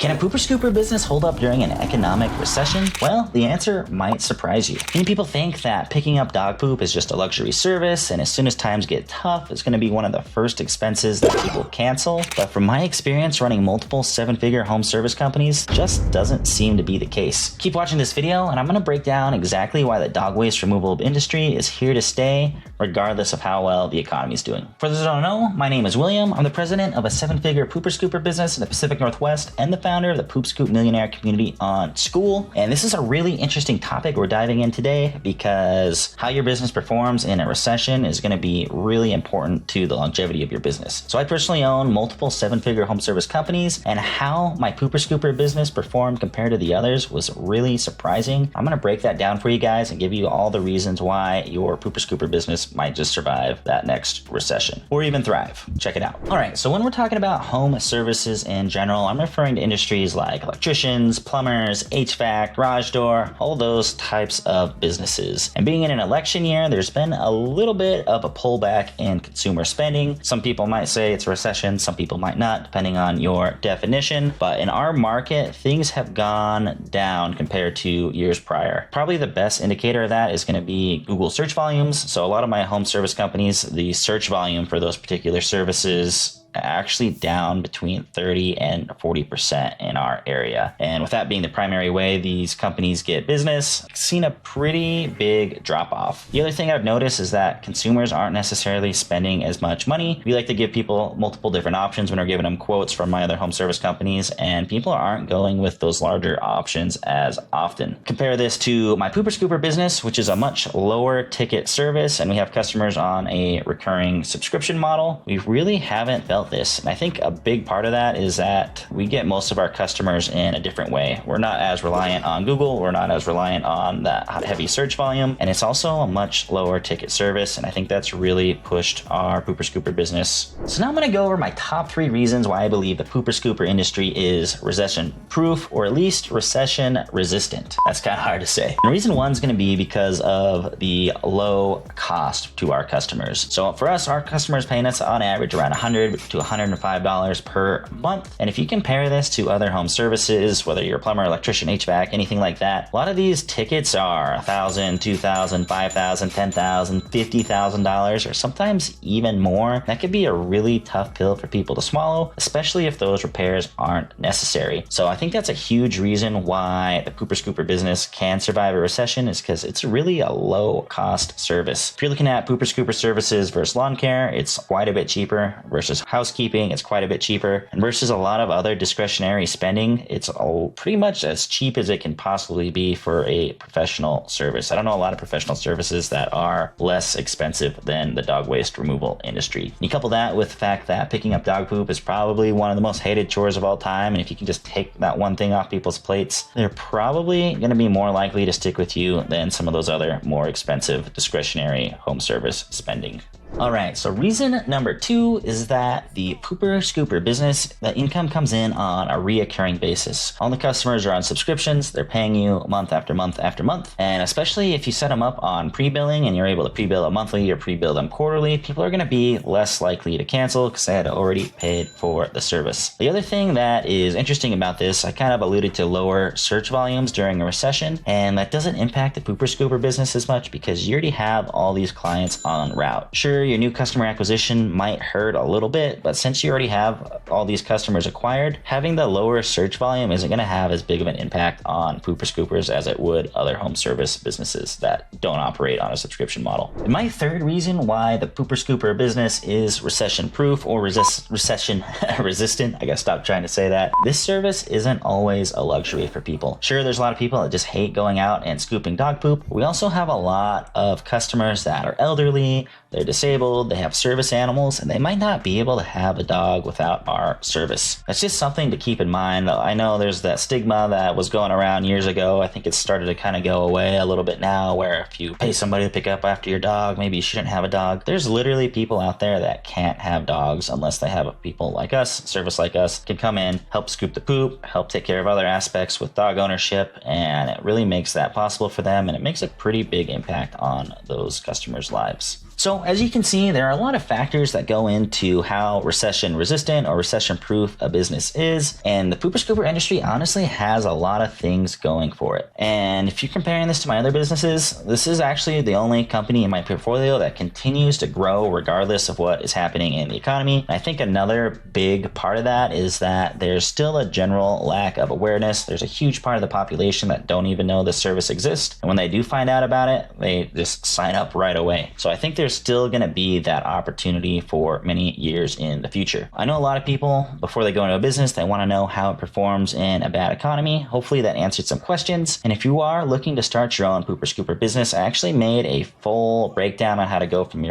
Can a pooper scooper business hold up during an economic recession? Well, the answer might surprise you. Many people think that picking up dog poop is just a luxury service, and as soon as times get tough, it's going to be one of the first expenses that people cancel. But from my experience running multiple seven-figure home service companies, just doesn't seem to be the case. Keep watching this video, and I'm going to break down exactly why the dog waste removal industry is here to stay, regardless of how well the economy is doing. For those who don't know, my name is William. I'm the president of a seven-figure pooper scooper business in the Pacific Northwest and the founder of the Poop Scoop Millionaire community on School. And this is a really interesting topic we're diving in today because how your business performs in a recession is going to be really important to the longevity of your business. So I personally own multiple seven-figure home service companies, and how my pooper scooper business performed compared to the others was really surprising. I'm going to break that down for you guys and give you all the reasons why your pooper scooper business might just survive that next recession or even thrive. Check it out. All right, so when we're talking about home services in general, I'm referring to industries like electricians, plumbers, HVAC, garage door, all those types of businesses. And being in an election year, there's been a little bit of a pullback in consumer spending. Some people might say it's a recession, some people might not, depending on your definition. But in our market, things have gone down compared to years prior. Probably the best indicator of that is going to be Google search volumes. So a lot of my home service companies, the search volume for those particular services actually down between 30 and 40% in our area. And with that being the primary way these companies get business, I've seen a pretty big drop off. The other thing I've noticed is that consumers aren't necessarily spending as much money. We like to give people multiple different options when we're giving them quotes from my other home service companies, and people aren't going with those larger options as often. Compare this to my pooper scooper business, which is a much lower ticket service, and we have customers on a recurring subscription model. We really haven't felt this. And I think a big part of that is that we get most of our customers in a different way. We're not as reliant on Google. We're not as reliant on that heavy search volume. And it's also a much lower ticket service. And I think that's really pushed our pooper scooper business. So now I'm going to go over my top 3 reasons why I believe the pooper scooper industry is recession proof, or at least recession resistant. That's kind of hard to say. And reason 1 is going to be because of the low cost to our customers. So for us, our customers paying us on average around $100 to $105 per month. And if you compare this to other home services, whether you're a plumber, electrician, HVAC, anything like that, a lot of these tickets are $1,000, $2,000, $5,000, $10,000, $50,000, or sometimes even more. That could be a really tough pill for people to swallow, especially if those repairs aren't necessary. So I think that's a huge reason why the pooper scooper business can survive a recession, is because it's really a low cost service. If you're looking at pooper scooper services versus lawn care, it's quite a bit cheaper. Versus housekeeping, it's quite a bit cheaper. And versus a lot of other discretionary spending, it's pretty much as cheap as it can possibly be for a professional service. I don't know a lot of professional services that are less expensive than the dog waste removal industry. You couple that with the fact that picking up dog poop is probably one of the most hated chores of all time. And if you can just take that one thing off people's plates, they're probably going to be more likely to stick with you than some of those other more expensive discretionary home service spending. All right, so reason number 2 is that the pooper scooper business, the income comes in on a reoccurring basis. All the customers are on subscriptions. They're paying you month after month after month. And especially if you set them up on pre-billing and you're able to pre-bill them monthly or pre-bill them quarterly, people are going to be less likely to cancel because they had already paid for the service. The other thing that is interesting about this, I kind of alluded to lower search volumes during a recession, and that doesn't impact the pooper scooper business as much because you already have all these clients on route. Sure, your new customer acquisition might hurt a little bit, but since you already have all these customers acquired, having the lower search volume isn't going to have as big of an impact on pooper scoopers as it would other home service businesses that don't operate on a subscription model. And my third reason why the pooper scooper business is recession proof or recession resistant, I gotta stop trying to say that. This service isn't always a luxury for people. Sure, there's a lot of people that just hate going out and scooping dog poop. We also have a lot of customers that are elderly, they're disabled, they have service animals, and they might not be able to have a dog without our service. That's just something to keep in mind. I know there's that stigma that was going around years ago. I think it's started to kind of go away a little bit now, where if you pay somebody to pick up after your dog, maybe you shouldn't have a dog. There's literally people out there that can't have dogs unless they have people like us, service like us, can come in, help scoop the poop, help take care of other aspects with dog ownership, and it really makes that possible for them, and it makes a pretty big impact on those customers' lives. So as you can see, there are a lot of factors that go into how recession resistant or recession proof a business is. And the pooper scooper industry honestly has a lot of things going for it. And if you're comparing this to my other businesses, this is actually the only company in my portfolio that continues to grow regardless of what is happening in the economy. I think another big part of that is that there's still a general lack of awareness. There's a huge part of the population that don't even know this service exists. And when they do find out about it, they just sign up right away. So I think there's still going to be that opportunity for many years in the future. I know a lot of people, before they go into a business, they want to know how it performs in a bad economy. Hopefully that answered some questions. And if you are looking to start your own pooper scooper business, I actually made a full breakdown on how to go from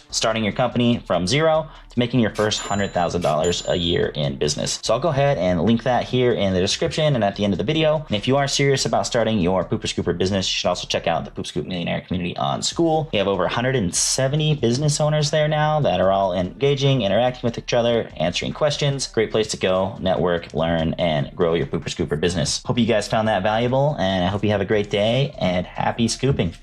starting your company from zero to making your first $100,000 a year in business. So I'll go ahead and link that here in the description and at the end of the video. And if you are serious about starting your pooper scooper business, you should also check out the Poop Scoop Millionaire community on School. We have over 170 business owners there now that are all engaging, interacting with each other, answering questions. Great place to go, network, learn, and grow your pooper scooper business. Hope you guys found that valuable, and I hope you have a great day and happy scooping.